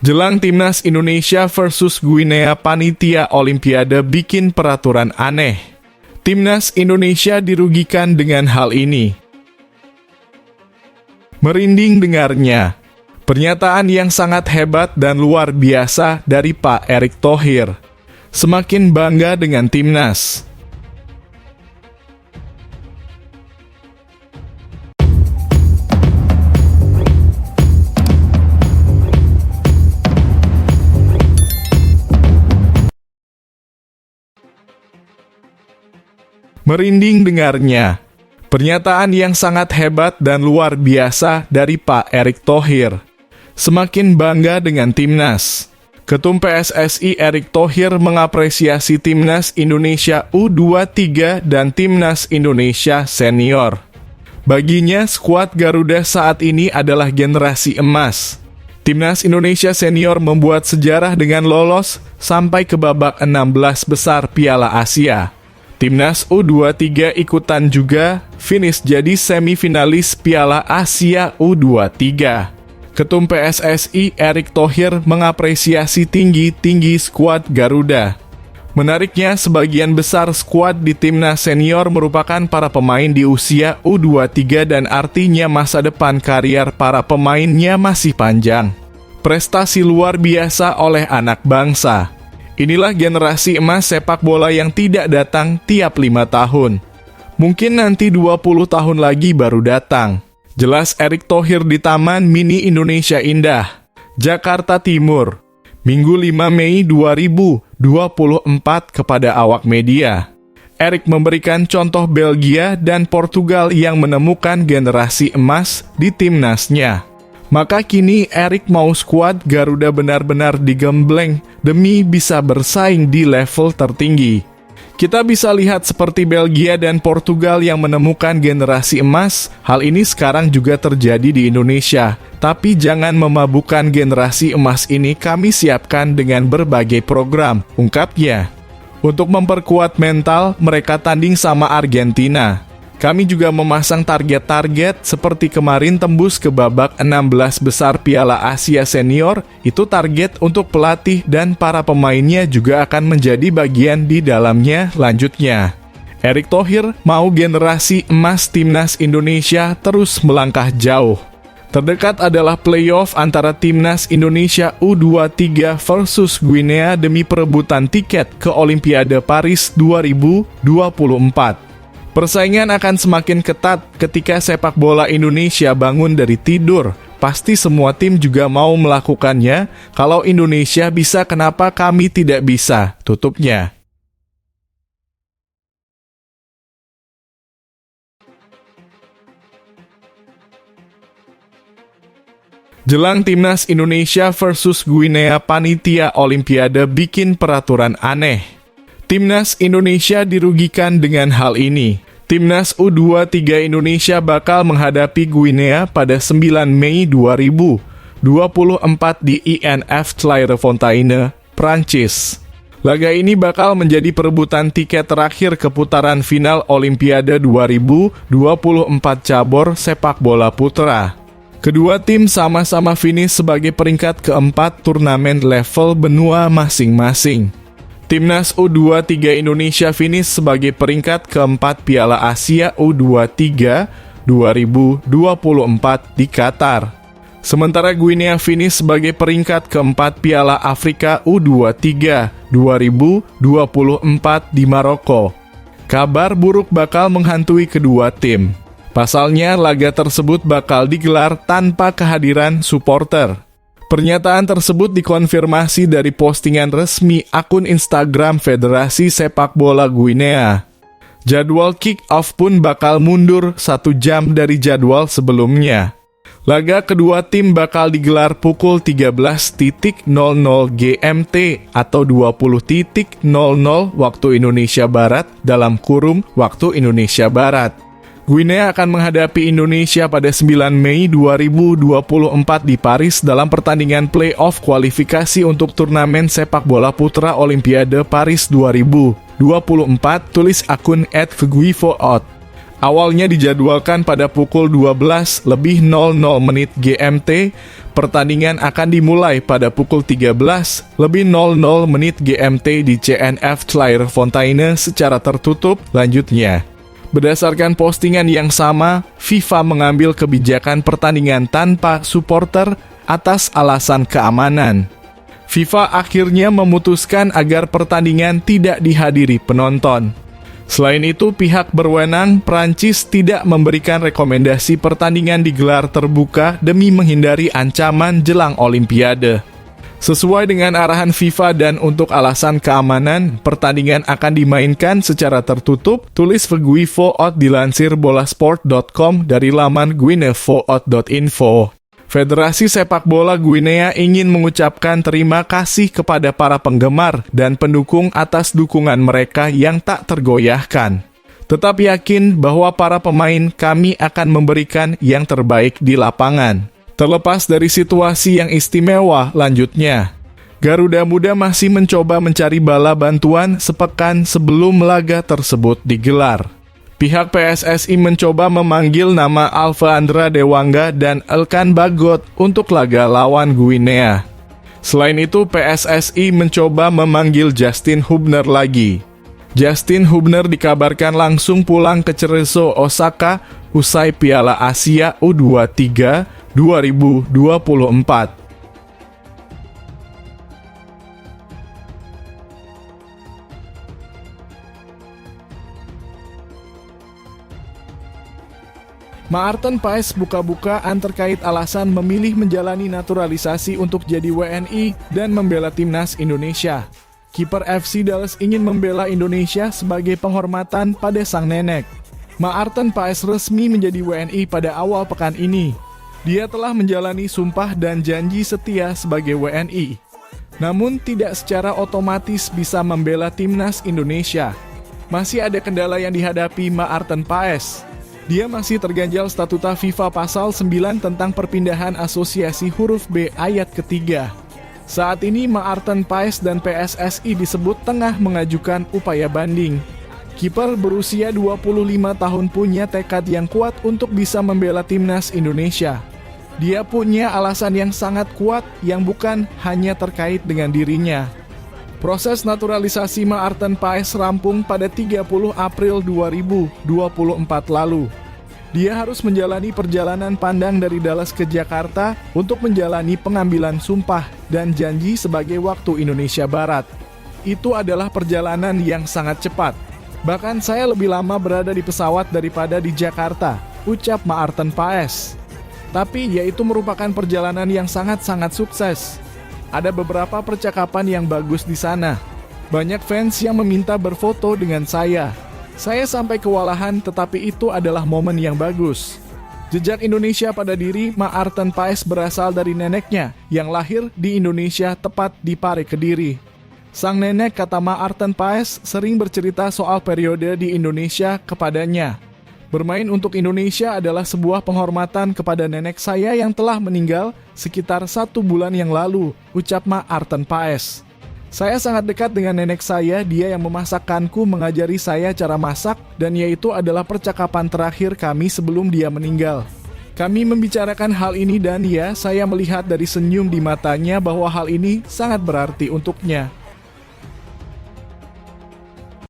Jelang Timnas Indonesia versus Guinea, panitia Olimpiade bikin peraturan aneh. Timnas Indonesia dirugikan dengan hal ini. Merinding dengarnya. Pernyataan yang sangat hebat dan luar biasa dari Pak Erick Thohir. Semakin bangga dengan Timnas. Merinding dengarnya. Pernyataan yang sangat hebat dan luar biasa dari Pak Erick Thohir. Semakin bangga dengan Timnas. Ketum PSSI Erick Thohir mengapresiasi Timnas Indonesia U23 dan Timnas Indonesia Senior. Baginya, skuad Garuda saat ini adalah generasi emas. Timnas Indonesia Senior membuat sejarah dengan lolos sampai ke babak 16 besar Piala Asia. Timnas U23 ikutan juga finish jadi semifinalis Piala Asia U23. Ketum PSSI Erick Thohir mengapresiasi tinggi-tinggi skuad Garuda. Menariknya, sebagian besar skuad di Timnas Senior merupakan para pemain di usia U23 dan artinya masa depan karier para pemainnya masih panjang. Prestasi luar biasa oleh anak bangsa. Inilah generasi emas sepak bola yang tidak datang tiap 5 tahun. Mungkin nanti 20 tahun lagi baru datang. Jelas Erick Thohir di Taman Mini Indonesia Indah, Jakarta Timur, Minggu 5 Mei 2024 kepada awak media. Erick memberikan contoh Belgia dan Portugal yang menemukan generasi emas di timnasnya. Maka kini Erick mau skuad Garuda benar-benar digembleng demi bisa bersaing di level tertinggi. Kita bisa lihat seperti Belgia dan Portugal yang menemukan generasi emas, hal ini sekarang juga terjadi di Indonesia. Tapi jangan memabukkan generasi emas ini, kami siapkan dengan berbagai program, ungkapnya. Untuk memperkuat mental, mereka tanding sama Argentina. Kami juga memasang target-target seperti kemarin tembus ke babak 16 besar Piala Asia Senior, itu target untuk pelatih dan para pemainnya juga akan menjadi bagian di dalamnya lanjutnya. Erick Thohir mau generasi emas Timnas Indonesia terus melangkah jauh. Terdekat adalah playoff antara Timnas Indonesia U23 versus Guinea demi perebutan tiket ke Olimpiade Paris 2024. Persaingan akan semakin ketat ketika sepak bola Indonesia bangun dari tidur. Pasti semua tim juga mau melakukannya. Kalau Indonesia bisa, kenapa kami tidak bisa? Tutupnya. Jelang Timnas Indonesia versus Guinea, panitia Olimpiade bikin peraturan aneh. Timnas Indonesia dirugikan dengan hal ini. Timnas U23 Indonesia bakal menghadapi Guinea pada 9 Mei 2024 di INF Clairefontaine, Prancis. Laga ini bakal menjadi perebutan tiket terakhir ke putaran final Olimpiade 2024 cabur sepak bola putra. Kedua tim sama-sama finish sebagai peringkat keempat turnamen level benua masing-masing. Timnas U23 Indonesia finish sebagai peringkat keempat Piala Asia U23 2024 di Qatar. Sementara Guinea finish sebagai peringkat keempat Piala Afrika U23 2024 di Maroko. Kabar buruk bakal menghantui kedua tim. Pasalnya, laga tersebut bakal digelar tanpa kehadiran supporter. Pernyataan tersebut dikonfirmasi dari postingan resmi akun Instagram Federasi Sepak Bola Guinea. Jadwal kick-off pun bakal mundur 1 jam dari jadwal sebelumnya. Laga kedua tim bakal digelar pukul 13.00 GMT atau 20.00 waktu Indonesia Barat dalam kurung waktu Indonesia Barat. Guinea akan menghadapi Indonesia pada 9 Mei 2024 di Paris dalam pertandingan play-off kualifikasi untuk turnamen sepak bola putra Olimpiade Paris 2024, tulis akun @Feguifoot. Awalnya dijadwalkan pada pukul 12 lebih 00 menit GMT, pertandingan akan dimulai pada pukul 13 lebih 00 menit GMT di CNF Clairefontaine secara tertutup. Lanjutnya, berdasarkan postingan yang sama, FIFA mengambil kebijakan pertandingan tanpa supporter atas alasan keamanan. FIFA akhirnya memutuskan agar pertandingan tidak dihadiri penonton. Selain itu, pihak berwenang Prancis tidak memberikan rekomendasi pertandingan digelar terbuka demi menghindari ancaman jelang Olimpiade. Sesuai dengan arahan FIFA dan untuk alasan keamanan, pertandingan akan dimainkan secara tertutup, tulis Feguifo dilansir bolasport.com dari laman guinevoot.info. Federasi Sepak Bola Guinea ingin mengucapkan terima kasih kepada para penggemar dan pendukung atas dukungan mereka yang tak tergoyahkan. Tetap yakin bahwa para pemain kami akan memberikan yang terbaik di lapangan. Terlepas dari situasi yang istimewa, lanjutnya, Garuda Muda masih mencoba mencari bala bantuan sepekan sebelum laga tersebut digelar. Pihak PSSI mencoba memanggil nama Alfandra Dewangga dan Elkan Bagot untuk laga lawan Guinea. Selain itu, PSSI mencoba memanggil Justin Hubner lagi. Justin Hubner dikabarkan langsung pulang ke Cerezo, Osaka usai Piala Asia U23 2024. Maarten Paes buka-bukaan terkait alasan memilih menjalani naturalisasi untuk jadi WNI dan membela timnas Indonesia. Kiper FC Dallas ingin membela Indonesia sebagai penghormatan pada sang nenek. Maarten Paes resmi menjadi WNI pada awal pekan ini. Dia telah menjalani sumpah dan janji setia sebagai WNI. Namun tidak secara otomatis bisa membela timnas Indonesia. Masih ada kendala yang dihadapi Maarten Paes. Dia masih terganjal statuta FIFA pasal 9 tentang perpindahan asosiasi huruf B ayat ketiga. Saat ini Maarten Paes dan PSSI disebut tengah mengajukan upaya banding. Kiper berusia 25 tahun punya tekad yang kuat untuk bisa membela timnas Indonesia. Dia punya alasan yang sangat kuat yang bukan hanya terkait dengan dirinya. Proses naturalisasi Maarten Paes rampung pada 30 April 2024 lalu. Dia harus menjalani perjalanan pandang dari Dallas ke Jakarta untuk menjalani pengambilan sumpah dan janji sebagai waktu Indonesia Barat. Itu adalah perjalanan yang sangat cepat. Bahkan saya lebih lama berada di pesawat daripada di Jakarta, ucap Maarten Paes. Tapi yaitu merupakan perjalanan yang sangat-sangat sukses. Ada beberapa percakapan yang bagus di sana. Banyak fans yang meminta berfoto dengan saya. Saya sampai kewalahan, tetapi itu adalah momen yang bagus. Jejak Indonesia pada diri Maarten Paes berasal dari neneknya yang lahir di Indonesia, tepat di Pare, Kediri. Sang nenek, kata Maarten Paes, sering bercerita soal periode di Indonesia kepadanya. Bermain untuk Indonesia adalah sebuah penghormatan kepada nenek saya yang telah meninggal sekitar 1 bulan yang lalu, ucap Maarten Paes. Saya sangat dekat dengan nenek saya, dia yang memasakkanku, mengajari saya cara masak, dan yaitu adalah percakapan terakhir kami sebelum dia meninggal. Kami membicarakan hal ini dan ya, saya melihat dari senyum di matanya bahwa hal ini sangat berarti untuknya.